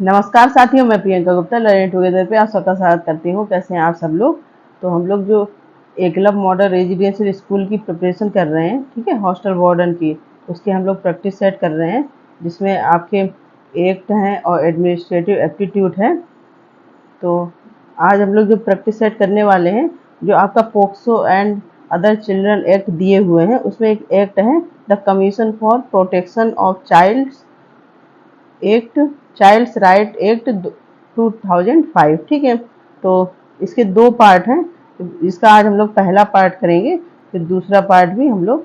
नमस्कार साथियों, मैं प्रियंका गुप्ता लर्निंग टुगेदर पे आप सबका स्वागत करती हूँ। कैसे हैं आप सब लोग। तो हम लोग जो एकलव्य मॉडल रेजिडेंशियल स्कूल की प्रिपरेशन कर रहे हैं, ठीक है, हॉस्टल वार्डन की, उसके हम लोग प्रैक्टिस सेट कर रहे हैं, जिसमें आपके एक्ट हैं और एडमिनिस्ट्रेटिव एप्टीट्यूड है। तो आज हम लोग जो प्रैक्टिस सेट करने वाले हैं, जो आपका POCSO and other children act दिए हुए हैं, उसमें एक एक्ट है the commission for protection of act child's right act 2005, ठीक है। तो इसके दो पार्ट हैं। इसका आज हम लोग पहला पार्ट करेंगे, फिर दूसरा पार्ट भी हम लोग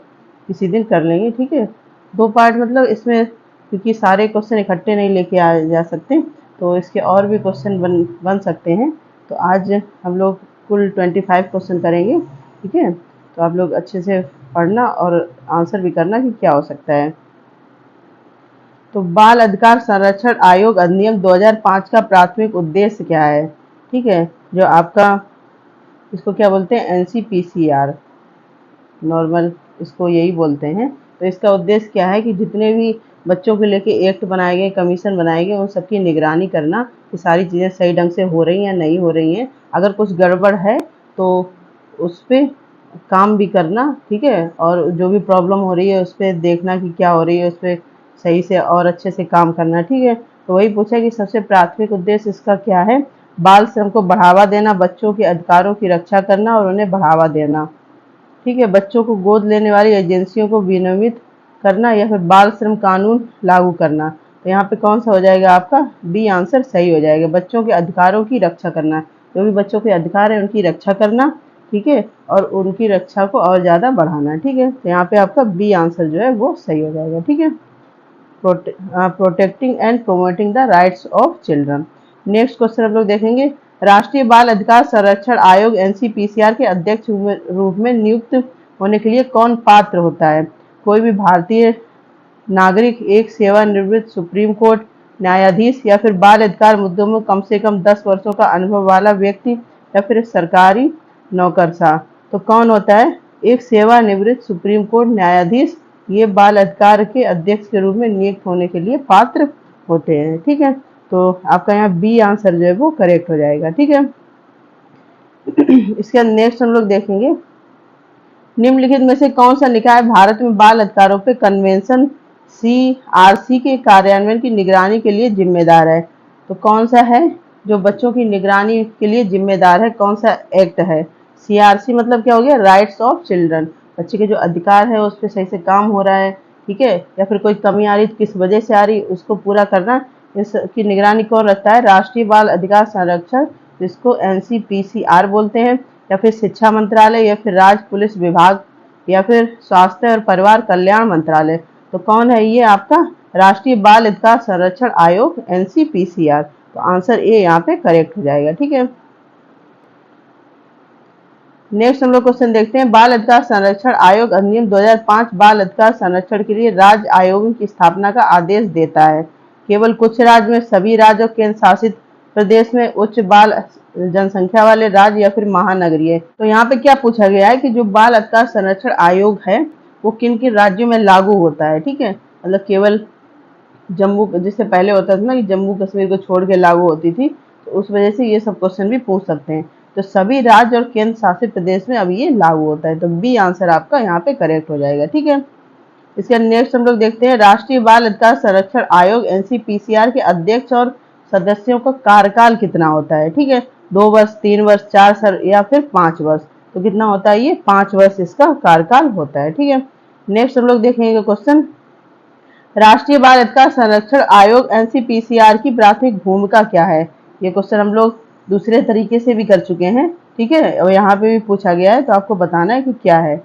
किसी दिन कर लेंगे, ठीक है। दो पार्ट मतलब इसमें क्योंकि सारे क्वेश्चन इकट्ठे नहीं लेके आ जा सकते, तो इसके और भी क्वेश्चन बन सकते हैं। तो आज हम लोग कुल 25 क्वेश्चन करेंगे, ठीक है। तो आप लोग अच्छे से पढ़ना और आंसर भी करना कि क्या हो सकता है। तो बाल अधिकार संरक्षण आयोग अधिनियम 2005 का प्राथमिक उद्देश्य क्या है, ठीक है। जो आपका इसको क्या बोलते हैं, एनसीपीसीआर नॉर्मल, इसको यही बोलते हैं। तो इसका उद्देश्य क्या है कि जितने भी बच्चों को लेके एक्ट बनाए गए, कमीशन बनाए गए, उन सबकी निगरानी करना कि सारी चीज़ें सही ढंग से हो रही हैं या नहीं हो रही हैं। अगर कुछ गड़बड़ है तो उस पर काम भी करना, ठीक है। और जो भी प्रॉब्लम हो रही है उस पर देखना कि क्या हो रही है, उस पर सही से और अच्छे से काम करना, ठीक है। तो वही पूछा कि सबसे प्राथमिक उद्देश्य इसका क्या है। बाल श्रम को बढ़ावा देना, बच्चों के अधिकारों की रक्षा करना और उन्हें बढ़ावा देना, ठीक है। बच्चों को गोद लेने वाली एजेंसियों को विनियमित करना या फिर बाल श्रम कानून लागू करना। तो यहाँ पे कौन सा हो जाएगा आपका बी आंसर सही हो जाएगा। बच्चों के अधिकारों की रक्षा करना, जो भी बच्चों के अधिकार है उनकी रक्षा करना, ठीक है, और उनकी रक्षा को और ज़्यादा बढ़ाना, ठीक है। तो यहाँ पे आपका बी आंसर जो है वो सही हो जाएगा, ठीक है। Protecting and promoting the rights of children. Next question हम लोग देखेंगे। राष्ट्रीय बाल अधिकार संरक्षण आयोग एनसीपीसीआर के अध्यक्ष रूप में नियुक्त होने के लिए कौन पात्र होता है। कोई भी भारतीय नागरिक, एक सेवानिवृत्त सुप्रीम कोर्ट न्यायाधीश, या फिर बाल अधिकार मुद्दों में कम से कम 10 वर्षों का अनुभव वाला व्यक्ति, या फिर सरकारी नौकरशाह। तो कौन होता है, एक सेवानिवृत्त सुप्रीम कोर्ट न्यायाधीश, ये बाल अधिकार के अध्यक्ष के रूप में नियुक्त होने के लिए पात्र होते हैं, ठीक है। तो आपका यहाँ बी आंसर जो है वो करेक्ट हो जाएगा, ठीक है। इसके नेक्स्ट हम लोग देखेंगे, निम्नलिखित में से कौन सा निकाय भारत में बाल अधिकारों पे कन्वेंशन CRC के कार्यान्वयन की निगरानी के लिए जिम्मेदार है। तो कौन सा है जो बच्चों की निगरानी के लिए जिम्मेदार है, कौन सा एक्ट है। CRC मतलब क्या हो गया, राइट्स ऑफ चिल्ड्रन, बच्चे के जो अधिकार है उस पर सही से काम हो रहा है, ठीक है, या फिर कोई कमी आ रही किस वजह से आ रही उसको पूरा करना। इसकी निगरानी कौन रखता है, राष्ट्रीय बाल अधिकार संरक्षण, जिसको NCPCR बोलते हैं, या फिर शिक्षा मंत्रालय, या फिर राज्य पुलिस विभाग, या फिर स्वास्थ्य और परिवार कल्याण मंत्रालय। तो कौन है ये आपका राष्ट्रीय बाल अधिकार संरक्षण आयोग NCPCR। तो आंसर ए यहाँ पे करेक्ट हो जाएगा, ठीक है। नेक्स्ट हम लोग क्वेश्चन देखते हैं, बाल अधिकार संरक्षण आयोग अधिनियम 2005 बाल अधिकार संरक्षण के लिए राज्य आयोगों की स्थापना का आदेश देता है। केवल कुछ राज्य में, सभी राज्य और केंद्र शासित प्रदेश में, उच्च बाल जनसंख्या वाले राज्य, या फिर महानगरीय। तो यहाँ पे क्या पूछा गया है कि जो बाल अधिकार संरक्षण आयोग है वो किन किन राज्यों में लागू होता है, ठीक है। मतलब केवल जम्मू, जिससे पहले होता था ना कि जम्मू कश्मीर को छोड़ के लागू होती थी, तो उस वजह से ये सब क्वेश्चन भी पूछ सकते हैं। तो सभी राज्य और केंद्र शासित प्रदेश में अब ये लागू होता है। तो बी आंसर आपका यहाँ पे करेक्ट हो जाएगा, ठीक है। इसके नेक्स्ट हम लोग देखते हैं, राष्ट्रीय बाल अधिकार संरक्षण आयोग NCPCR के अध्यक्ष और सदस्यों का कार्यकाल कितना होता है, ठीक है। 2 वर्ष, 3 वर्ष, 4 या फिर 5 वर्ष। तो कितना होता है ये 5 वर्ष इसका कार्यकाल होता है, ठीक है। नेक्स्ट हम लोग देखेंगे क्वेश्चन, राष्ट्रीय बाल अधिकार संरक्षण आयोग NCPCR की प्राथमिक भूमिका क्या है। ये क्वेश्चन हम लोग दूसरे तरीके से भी कर चुके हैं, ठीक है, और यहाँ पे भी पूछा गया है, तो आपको बताना है कि क्या है।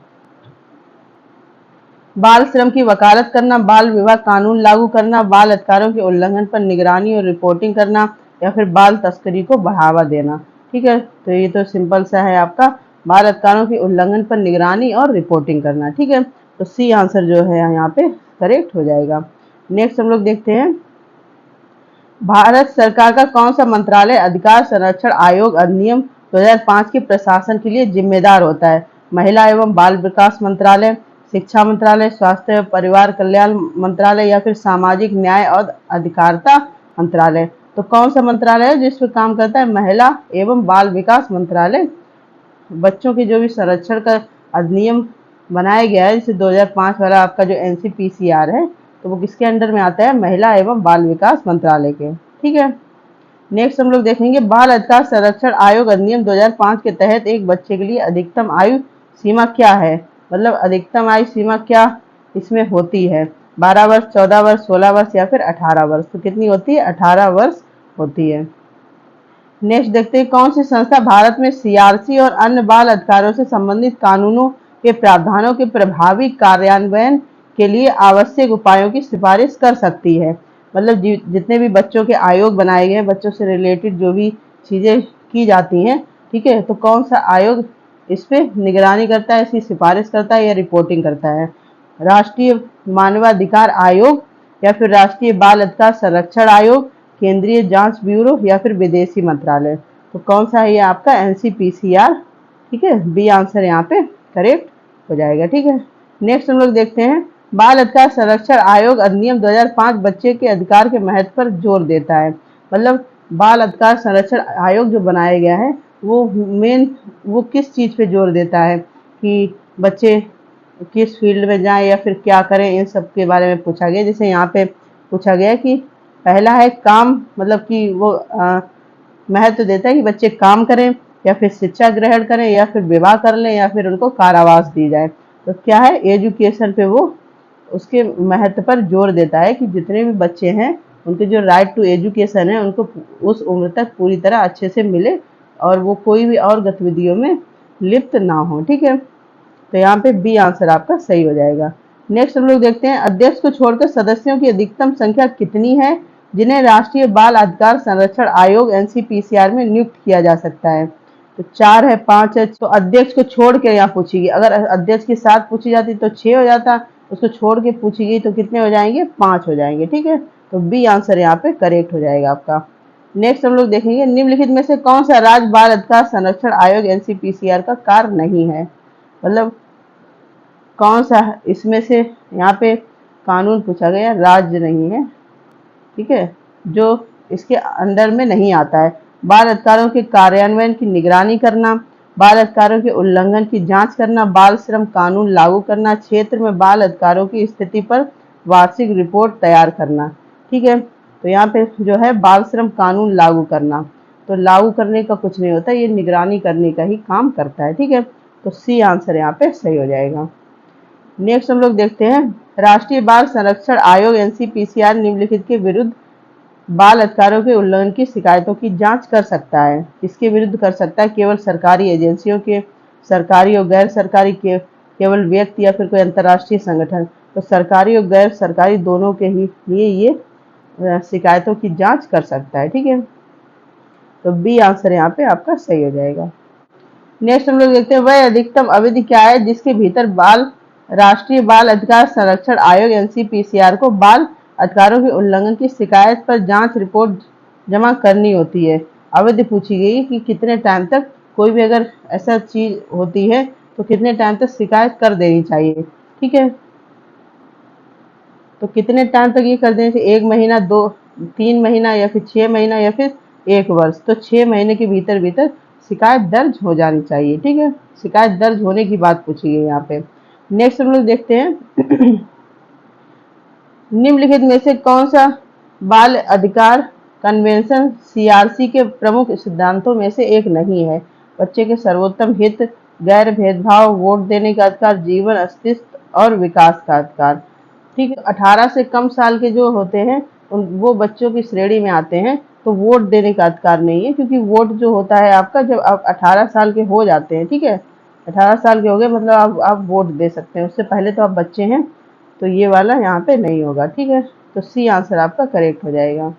बाल श्रम की वकालत करना, बाल विवाह कानून लागू करना, बाल अधिकारों के उल्लंघन पर निगरानी और रिपोर्टिंग करना, या फिर बाल तस्करी को बढ़ावा देना, ठीक है। तो ये तो सिंपल सा है आपका, बाल अधिकारों के उल्लंघन पर निगरानी और रिपोर्टिंग करना, ठीक है। तो सी आंसर जो है यहाँ पे करेक्ट हो जाएगा। नेक्स्ट हम लोग देखते हैं, भारत सरकार का कौन सा मंत्रालय अधिकार संरक्षण आयोग अधिनियम 2005 के प्रशासन के लिए जिम्मेदार होता है। महिला एवं बाल विकास मंत्रालय, शिक्षा मंत्रालय, स्वास्थ्य एवं परिवार कल्याण मंत्रालय, या फिर सामाजिक न्याय और अधिकारिता मंत्रालय। तो कौन सा मंत्रालय है जिस पे काम करता है? महिला एवं बाल विकास मंत्रालय। बच्चों के जो भी संरक्षण का अधिनियम बनाया गया है, जैसे 2005 वाला आपका जो NCPCR है, तो वो किसके अंडर में आता है? महिला एवं बाल विकास मंत्रालय के। ठीक है, नेक्स्ट हम लोग देखेंगे बाल अधिकार संरक्षण आयोग अधिनियम 2005 के तहत एक बच्चे के लिए अधिकतम आयु सीमा क्या है? मतलब अधिकतम आयु सीमा क्या इसमें होती है? 12 वर्ष, 14 वर्ष, 16 वर्ष या फिर 18 वर्ष? तो कितनी होती है? 18 वर्ष होती है। नेक्स्ट देखते हैं कौन सी संस्था भारत में CRC और अन्य बाल अधिकारों से संबंधित कानूनों के प्रावधानों के प्रभावी कार्यान्वयन के लिए आवश्यक उपायों की सिफारिश कर सकती है? मतलब जितने भी बच्चों के आयोग बनाए गए हैं, बच्चों से रिलेटेड जो भी चीजें की जाती हैं, ठीक है, तो कौन सा आयोग इस पे निगरानी करता है, इसकी सिफारिश करता है या रिपोर्टिंग करता है? राष्ट्रीय मानवाधिकार आयोग या फिर राष्ट्रीय बाल अधिकार संरक्षण आयोग, केंद्रीय जांच ब्यूरो या फिर विदेशी मंत्रालय? तो कौन सा है ये आपका? NCPCR। ठीक है, बी आंसर यहाँ पे करेक्ट हो जाएगा। ठीक है, नेक्स्ट हम लोग देखते हैं बाल अधिकार संरक्षण आयोग अधिनियम 2005 बच्चे के अधिकार के महत्व पर जोर देता है। मतलब बाल अधिकार संरक्षण आयोग जो बनाया गया है वो किस चीज पे जोर देता है कि बच्चे किस फील्ड में जाएं या फिर क्या करें, इन सब के बारे में पूछा गया। जैसे यहाँ पे पूछा गया कि पहला है काम, मतलब कि वो महत्व देता है कि बच्चे काम करें या फिर शिक्षा ग्रहण करें या फिर विवाह कर लें या फिर उनको कारावास दी जाए। तो क्या है? एजुकेशन पे वो उसके महत्व पर जोर देता है कि जितने भी बच्चे हैं उनके जो राइट टू एजुकेशन है उनको उस उम्र तक पूरी तरह अच्छे से मिले और वो कोई भी और गतिविधियों में लिप्त ना हो। ठीक है, तो यहाँ पे बी आंसर आपका सही हो जाएगा। नेक्स्ट हम लोग देखते हैं अध्यक्ष को छोड़कर सदस्यों की अधिकतम संख्या कितनी है जिन्हें राष्ट्रीय बाल अधिकार संरक्षण आयोग NCPCR में नियुक्त किया जा सकता है? तो 4 है, 5 है। तो अध्यक्ष को छोड़ के यहाँ पूछेगी, अगर अध्यक्ष के साथ पूछी जाती तो 6 हो जाता, उसको छोड़ के पूछी गई तो कितने हो जाएंगे? 5 हो जाएंगे। ठीक है, तो बी आंसर यहाँ पे करेक्ट हो जाएगा आपका। नेक्स्ट हम लोग देखेंगे निम्नलिखित में से कौन सा राज्य बाल अधिकार संरक्षण आयोग NCPCR का कार्य नहीं है? मतलब कौन सा इसमें से यहाँ पे कानून पूछा गया, राज्य नहीं है, ठीक है, जो इसके अंडर में नहीं आता है। बाल अधिकारों के कार्यान्वयन की निगरानी करना, बाल अधिकारों के उल्लंघन की जांच करना, बाल श्रम कानून लागू करना, क्षेत्र में बाल अधिकारों की स्थिति पर वार्षिक रिपोर्ट तैयार करना। ठीक है, तो यहाँ पे जो है बाल श्रम कानून लागू करना, तो लागू करने का कुछ नहीं होता, ये निगरानी करने का ही काम करता है। ठीक है, तो सी आंसर यहाँ पे सही हो जाएगा। नेक्स्ट हम लोग देखते हैं राष्ट्रीय बाल संरक्षण आयोग NCPCR निम्नलिखित के विरुद्ध बाल अधिकारों के उल्लंघन की शिकायतों की जांच कर सकता है? किसके विरुद्ध कर सकता है? केवल सरकारी एजेंसियों के, सरकारी और गैर सरकारी के, केवल व्यक्ति या फिर कोई अंतर्राष्ट्रीय संगठन? तो सरकारी और गैर सरकारी दोनों के ही लिए ये शिकायतों की जांच कर सकता है। ठीक है, तो बी आंसर यहाँ पे आपका सही हो जाएगा। नेक्स्ट हम लोग देखते हैं वह अधिकतम अवधि क्या है जिसके भीतर राष्ट्रीय बाल अधिकार संरक्षण आयोग NCPCR को बाल अधिकारों के उल्लंघन की शिकायत पर जांच रिपोर्ट जमा करनी होती है? अवधि पूछी गई कि कितने टाइम तक कोई भी अगर ऐसा चीज होती है तो कितने टाइम तक शिकायत कर देनी चाहिए। ठीक है, तो कितने टाइम तक ये कर देनी चाहिए? 1 महीना, 2, 3 महीना या फिर 6 महीना या फिर 1 वर्ष? तो 6 महीने के भीतर भीतर शिकायत दर्ज हो जानी चाहिए। ठीक है, शिकायत दर्ज होने की बात पूछी गई यहाँ पे। नेक्स्ट हम लोग देखते हैं निम्नलिखित में से कौन सा बाल अधिकार कन्वेंशन CRC के प्रमुख सिद्धांतों में से एक नहीं है? बच्चे के सर्वोत्तम हित, गैर भेदभाव, वोट देने का अधिकार, जीवन, अस्तित्व और विकास का अधिकार। ठीक है, 18 से कम साल के जो होते हैं वो बच्चों की श्रेणी में आते हैं, तो वोट देने का अधिकार नहीं है, क्योंकि वोट जो होता है आपका जब आप 18 साल के हो जाते हैं। ठीक है, 18 साल के हो गए मतलब आप वोट दे सकते हैं, उससे पहले तो आप बच्चे हैं, तो ये वाला यहाँ पे नहीं होगा। ठीक है, तो सी आंसर आपका करेक्ट हो जाएगा।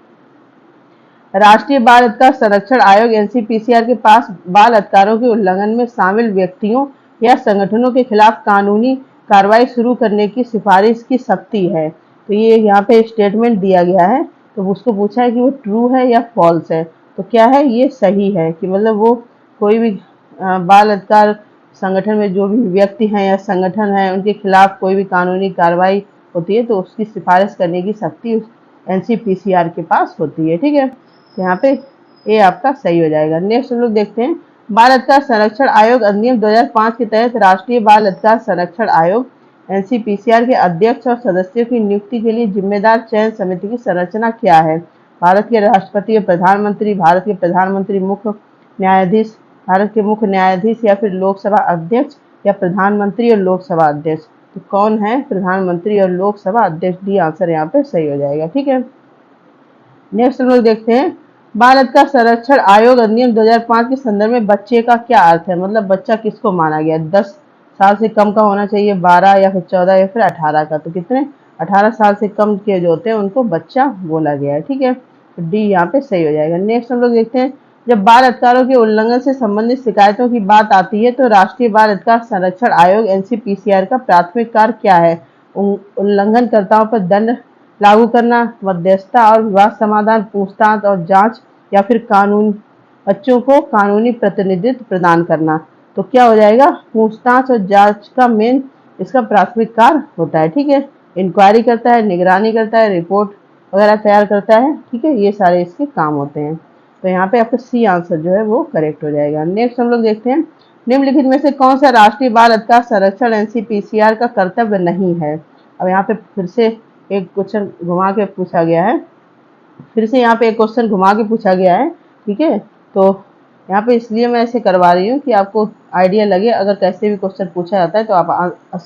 राष्ट्रीय बाल अधिकार संरक्षण आयोग NCPCR के पास बाल अधिकारों के उल्लंघन में शामिल व्यक्तियों या संगठनों के खिलाफ कानूनी कार्रवाई शुरू करने की सिफारिश की शक्ति है। तो ये यहाँ पे स्टेटमेंट दिया गया है, तो उसको पूछा है कि वो ट्रू है या फॉल्स है। तो क्या है? ये सही है कि मतलब वो कोई भी बाल अधिकार संगठन में जो भी व्यक्ति हैं या संगठन है उनके खिलाफ कोई भी कानूनी कार्रवाई होती है तो उसकी सिफारिश करने की शक्ति NCPCR के पास होती है। ठीक है, तो यहाँ पे ए आपका सही हो जाएगा। नेक्स्ट हम लोग देखते हैं बाल अधिकार संरक्षण आयोग अधिनियम 2005 के तहत राष्ट्रीय बाल अधिकार संरक्षण आयोग एनसीपीसीआर के अध्यक्ष और सदस्यों की नियुक्ति के लिए जिम्मेदार चयन समिति की संरचना क्या है? भारत के राष्ट्रपति और प्रधानमंत्री, भारत के प्रधानमंत्री, मुख्य न्यायाधीश, भारत के मुख्य न्यायाधीश, या फिर लोकसभा अध्यक्ष, या प्रधानमंत्री और लोकसभा अध्यक्ष। तो कौन है प्रधानमंत्री और लोकसभा अध्यक्ष? डी आंसर यहाँ पे सही हो जाएगा। ठीक है, नेक्स्ट हम लोग देखते हैं बाल अधिकार संरक्षण आयोग अधिनियम 2005 के संदर्भ में बच्चे का क्या अर्थ है? मतलब बच्चा किसको माना गया? 10 साल से कम का होना चाहिए, 12 या फिर 14 या फिर 18 का। तो कितने? 18 साल से कम के जो होते हैं उनको बच्चा बोला गया है। ठीक है, तो डी यहाँ पे सही हो जाएगा। नेक्स्ट हम लोग देखते हैं जब बाल अधिकारों के उल्लंघन से संबंधित शिकायतों की बात आती है तो राष्ट्रीय बाल अधिकार संरक्षण आयोग एनसीपीसीआर का प्राथमिक कार्य क्या है? उल्लंघनकर्ताओं पर दंड लागू करना, मध्यस्थता और विवाद समाधान, पूछताछ और जांच, या फिर कानून बच्चों को कानूनी प्रतिनिधित्व प्रदान करना। तो क्या हो जाएगा? पूछताछ और जांच का मेन इसका प्राथमिक कार्य होता है। ठीक है, इंक्वायरी करता है, निगरानी करता है, रिपोर्ट वगैरह तैयार करता है। ठीक है, ये सारे इसके काम होते हैं। तो यहाँ पे आपका सी आंसर जो है वो करेक्ट हो जाएगा। नेक्स्ट हम लोग देखते हैं निम्नलिखित में से कौन सा राष्ट्रीय बाल अधिकार संरक्षण एनसीपीसीआर का कर्तव्य नहीं है? अब यहाँ पे फिर से एक क्वेश्चन घुमा के पूछा गया है, फिर से यहाँ पे एक क्वेश्चन घुमा के पूछा गया है। ठीक है, तो यहाँ पे इसलिए मैं ऐसे करवा रही हूँ कि आपको आइडिया लगे, अगर कैसे भी क्वेश्चन पूछा जाता है तो आप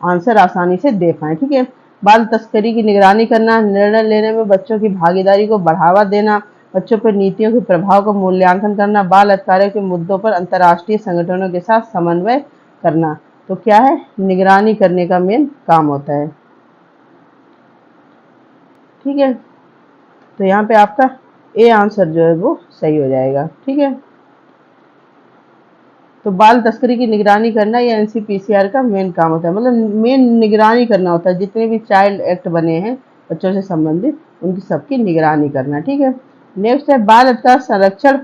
आंसर आसानी से दे पाएँ। ठीक है, बाल तस्करी की निगरानी करना, निर्णय लेने में बच्चों की भागीदारी को बढ़ावा देना, बच्चों पर नीतियों के प्रभाव का मूल्यांकन करना, बाल अधिकारों के मुद्दों पर अंतर्राष्ट्रीय संगठनों के साथ समन्वय करना। तो क्या है? निगरानी करने का मेन काम होता है। ठीक है, तो यहाँ पे आपका ए आंसर जो है वो सही हो जाएगा। ठीक है, तो बाल तस्करी की निगरानी करना ये एनसीपीसीआर का मेन काम होता है, मतलब मेन निगरानी करना होता है। जितने भी चाइल्ड एक्ट बने हैं बच्चों से संबंधित उनकी सबकी निगरानी करना। ठीक है, नेक्स्ट है बाल अधिकार संरक्षण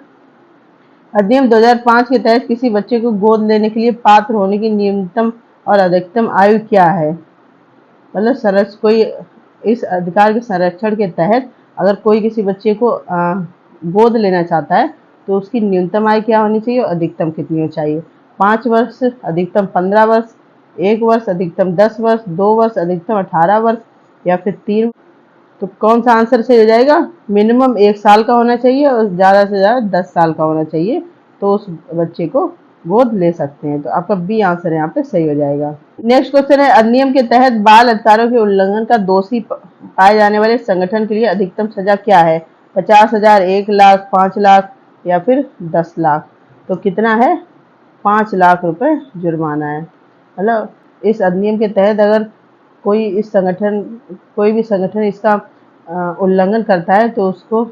अधिनियम 2005 के तहत किसी बच्चे को गोद लेने के लिए पात्र होने की न्यूनतम और अधिकतम आयु क्या है? मतलब कोई इस अधिकार के संरक्षण के तहत अगर कोई किसी बच्चे को गोद लेना चाहता है तो उसकी न्यूनतम आयु क्या होनी चाहिए और अधिकतम कितनी होनी चाहिए? 5 वर्ष, अधिकतम 15 वर्ष, 1 वर्ष, अधिकतम 10 वर्ष, 2 वर्ष, अधिकतम 18 वर्ष, या फिर 3। तो कौन सा आंसर सही हो जाएगा? मिनिमम 1 साल का होना चाहिए और ज़्यादा से ज़्यादा 10 साल का होना चाहिए, तो उस बच्चे को गोद ले सकते हैं। तो आपका बी आंसर यहाँ पे सही हो जाएगा। नेक्स्ट क्वेश्चन है अधिनियम के तहत बाल अधिकारों के उल्लंघन का दोषी पाए जाने वाले संगठन के लिए अधिकतम सजा क्या है? 50,000, 1 लाख, 5 लाख, या फिर 10 लाख। तो कितना है? 5 लाख रुपए जुर्माना है। मतलब इस अधिनियम के तहत अगर कोई भी संगठन इसका उल्लंघन करता है तो उसको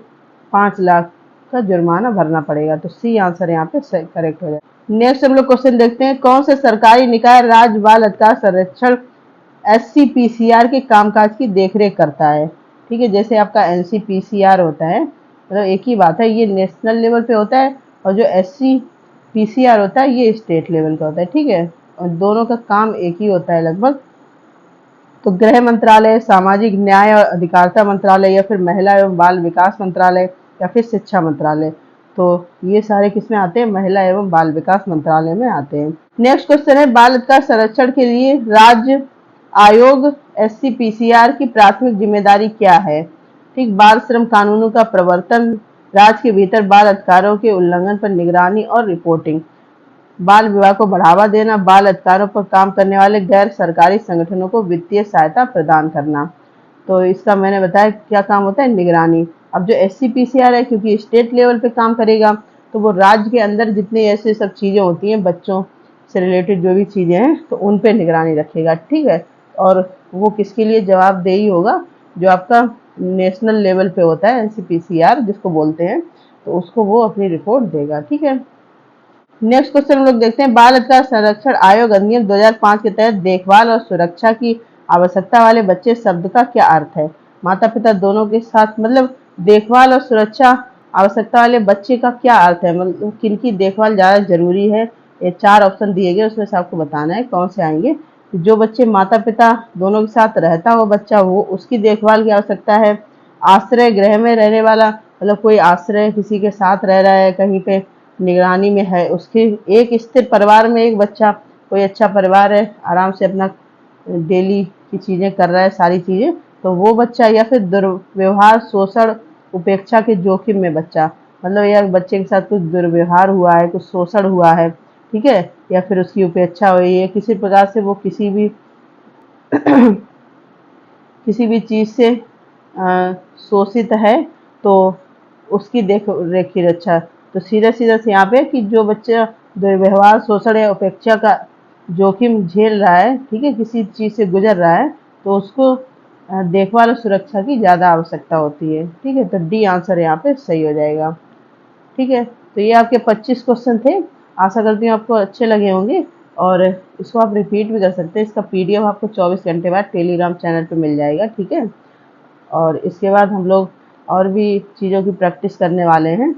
5 लाख का जुर्माना भरना पड़ेगा। तो सी आंसर यहाँ पे करेक्ट हो जाए। नेक्स्ट हम लोग क्वेश्चन देखते हैं कौन से सरकारी निकाय राज्य बाल अधिकार संरक्षण एससीपीसीआर के कामकाज की देखरेख करता है? ठीक है, जैसे आपका एनसीपीसीआर होता है, मतलब एक ही बात है, ये नेशनल लेवल पे होता है, और जो एससीपीसीआर होता है ये स्टेट लेवल का होता है। ठीक है, और दोनों का काम एक ही होता है लगभग। तो गृह मंत्रालय, सामाजिक न्याय और अधिकारिता मंत्रालय, या फिर महिला एवं बाल विकास मंत्रालय, या फिर शिक्षा मंत्रालय। तो ये सारे किसमें आते हैं? महिला एवं बाल विकास मंत्रालय में आते हैं। नेक्स्ट क्वेश्चन है बाल अधिकार संरक्षण के लिए राज्य आयोग एससीपीसीआर की प्राथमिक जिम्मेदारी क्या है? ठीक, बाल श्रम कानूनों का प्रवर्तन, राज्य के भीतर बाल अधिकारों के उल्लंघन पर निगरानी और रिपोर्टिंग, बाल विवाह को बढ़ावा देना, बाल अधिकारों पर काम करने वाले गैर सरकारी संगठनों को वित्तीय सहायता प्रदान करना। तो इसका मैंने बताया क्या काम होता है? निगरानी। अब जो एससीपीसीआर है क्योंकि स्टेट लेवल पे काम करेगा तो वो राज्य के अंदर जितने ऐसे सब चीज़ें होती हैं बच्चों से रिलेटेड जो भी चीज़ें हैं तो उन पे निगरानी रखेगा। ठीक है, और वो किसके लिए जवाबदेही होगा? जो आपका नेशनल लेवल पे होता है एनसीपीसीआर जिसको बोलते हैं, तो उसको वो अपनी रिपोर्ट देगा। ठीक है, नेक्स्ट क्वेश्चन हम लोग देखते हैं बाल अधिकार संरक्षण आयोग अधिनियम 2005 के तहत देखभाल और सुरक्षा की आवश्यकता वाले बच्चे शब्द का क्या अर्थ है? माता पिता दोनों के साथ, मतलब देखभाल और सुरक्षा आवश्यकता वाले बच्चे का क्या अर्थ है? मतलब किनकी देखभाल ज़्यादा जरूरी है? ये 4 ऑप्शन दिए गए, उसमें से आपको बताना है कौन से आएंगे। जो बच्चे माता पिता दोनों के साथ रहता हो बच्चा, वो उसकी देखभाल की आवश्यकता है। आश्रय गृह में रहने वाला मतलब कोई आश्रय किसी के साथ रह रहा है, कहीं पे निगरानी में है, उसके एक स्थिर परिवार में एक बच्चा, कोई अच्छा परिवार है, आराम से अपना डेली की चीज़ें कर रहा है सारी चीज़ें, तो वो बच्चा, या फिर दुर्व्यवहार, शोषण, उपेक्षा के जोखिम में बच्चा, मतलब या बच्चे के साथ कुछ दुर्व्यवहार हुआ है, कुछ शोषण हुआ है, ठीक है, या फिर उसकी उपेक्षा हुई है, किसी प्रकार से वो किसी भी चीज़ से शोषित है, तो उसकी देख रेख की रक्षा। तो सीधा सीधा से यहाँ पे कि जो बच्चा दुर्व्यवहार, शोषण या उपेक्षा का जोखिम झेल रहा है, ठीक है, किसी चीज़ से गुजर रहा है, तो उसको देखभाल और सुरक्षा की ज़्यादा आवश्यकता होती है, ठीक है। तो डी आंसर यहाँ पे सही हो जाएगा, ठीक है। तो ये आपके 25 क्वेश्चन थे, आशा करती हूँ आपको अच्छे लगे होंगे, और इसको आप रिपीट भी कर सकते हैं। इसका पीडीएफ आपको 24 घंटे बाद टेलीग्राम चैनल पे मिल जाएगा, ठीक है। और इसके बाद हम लोग और भी चीज़ों की प्रैक्टिस करने वाले हैं,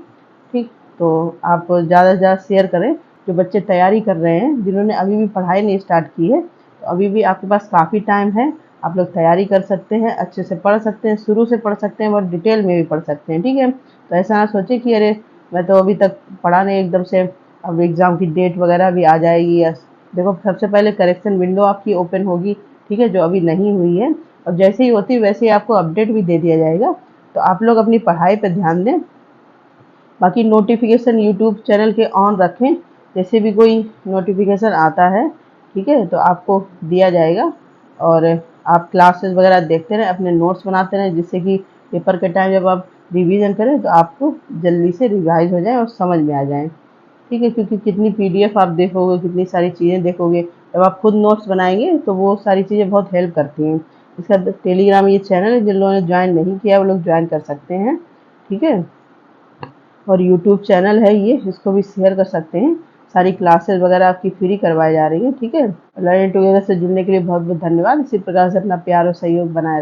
ठीक। तो आप ज़्यादा से ज़्यादा शेयर करें, जो बच्चे तैयारी कर रहे हैं, जिन्होंने अभी भी पढ़ाई नहीं स्टार्ट की है, तो अभी भी आपके पास काफ़ी टाइम है, आप लोग तैयारी कर सकते हैं, अच्छे से पढ़ सकते हैं, शुरू से पढ़ सकते हैं और डिटेल में भी पढ़ सकते हैं, ठीक है। तो ऐसा ना सोचें कि अरे मैं तो अभी तक पढ़ा नहीं एकदम से, अब एग्ज़ाम की डेट वगैरह भी आ जाएगी, या देखो सबसे पहले करेक्शन विंडो आपकी ओपन होगी, ठीक है, जो अभी नहीं हुई है, और जैसे ही होती है वैसे ही आपको अपडेट भी दे दिया जाएगा। तो आप लोग अपनी पढ़ाई पर ध्यान दें, बाकी नोटिफिकेशन यूट्यूब चैनल के ऑन रखें, जैसे भी कोई नोटिफिकेशन आता है, ठीक है, तो आपको दिया जाएगा, और आप क्लासेस वगैरह देखते रहें, अपने नोट्स बनाते रहें, जिससे कि पेपर के टाइम जब आप रिवीजन करें तो आपको जल्दी से रिवाइज हो जाए और समझ में आ जाए, ठीक है। क्योंकि कितनी पीडीएफ आप देखोगे, कितनी सारी चीज़ें देखोगे, जब आप खुद नोट्स बनाएंगे तो वो सारी चीज़ें बहुत हेल्प करती हैं। इसका टेलीग्राम ये चैनल है, जिन लोगों ने ज्वाइन नहीं किया वो लोग ज्वाइन कर सकते हैं, ठीक है। और यूट्यूब चैनल है ये, इसको भी शेयर कर सकते हैं, सारी क्लासेस वगैरह आपकी फ्री करवाई जा रही है, ठीक है। लर्निंग टुगेदर से जुड़ने के लिए बहुत बहुत धन्यवाद। इसी प्रकार से अपना प्यार और सहयोग बनाए रखें।